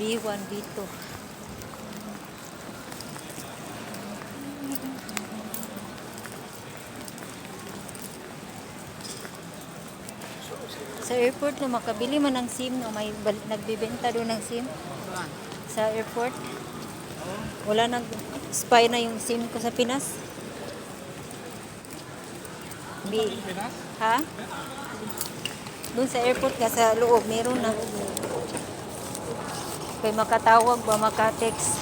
B1, B2. Sa airport na makabili man ng SIM, no, may nagbibenta doon ng SIM sa airport. Wala nag-spy na yung SIM ko sa Pinas. Pinas? Ha? Doon sa airport ka sa loob, meron na. Kaya makatawag ba, makatext.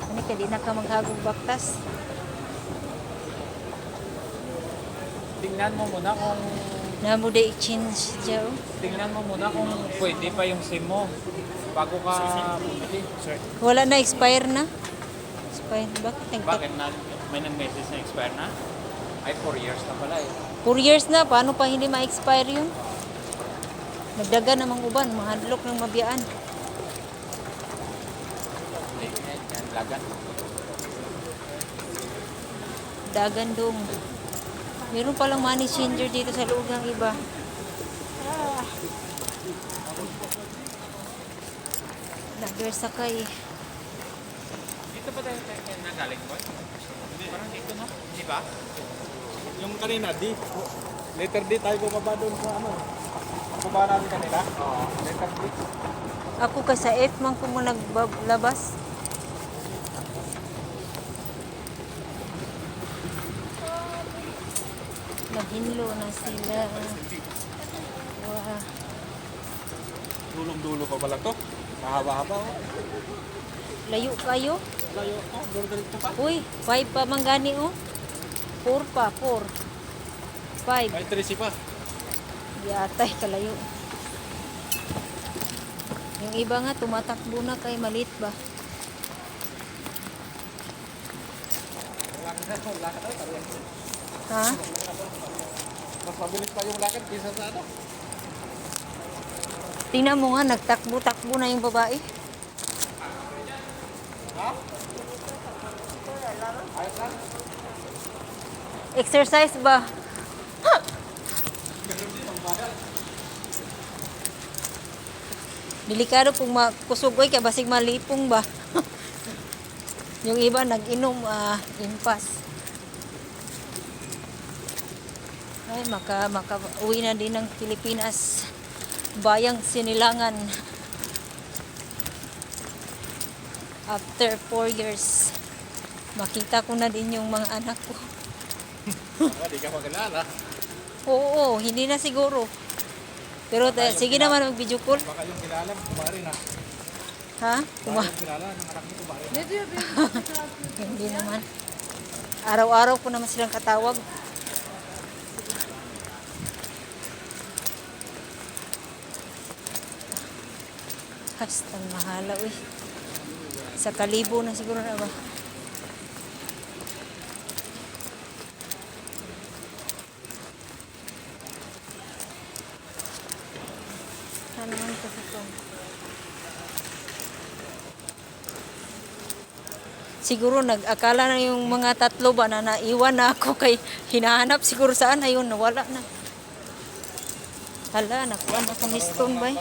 Ano ka, di na ka maghagog baktas. Tingnan mo muna kung Namo de exchange dyan. tingnan mo muna kung pwede pa yung SIM mo bago ka bumili. Sir. Wala na, expire na. Expire, bakit? Bakit na may nag-message na expire na? Ay 4 years na pala eh. 4 years na, paano pa hindi ma-expire yun? Nagdaga namang uban, mahadlok ng mabiyaan. Yan, lagan. Dagan dong. Meron palang money changer dito sa loob ng iba. Lager sakay. Dito ba tayo nagaling boy? Parang dito no? Di ba? Yung kanina, D. Letter D tayo bumaba doon sa ano. Bumaba namin kanina. Oo. Letter D. Ako ka sa F man ko mo naglabas. Naghinlo na sila. Wow. Dulong-dulo pa pala to. Mahaba-haba oh. Layo kayo? Layo. Oh, dito pa. Uy, 5 pa manggani oh. 4 pa, 4. 5. Ay, 13 pa. Di atay kalayo. Yung iba nga tumatakbo na kay malit ba? Ha? Mas mabilis pa yung lakad kaysa sa ano. Tingnan mo nga, nagtakbo-takbo na yung babae. Ha? Ayos lang. Exercise ba? Delikado kung makusog oy kay basig malipong ba. Yung iba nag-inom impas. Ay uwi na din ng Pilipinas. Bayang Sinilangan. After 4 years. Makita ko na din yung mga anak ko. Di ka magkalala. Oo, hindi na siguro. Pero sige naman mag-video call. Baka yung kilala, kumari na. Ha? Baka yung kilala ng anak mo, kumari na. Hindi naman. Araw-araw ko naman silang katawag. Hastang mahala, uy. Sa kalibo na siguro na ba? Ano naman kasi ito? Siguro nag-akala na yung mga tatlo ba na naiwan na ako kay hinahanap siguro saan ayun nawala na. Hala, nakuha na akong stone ba?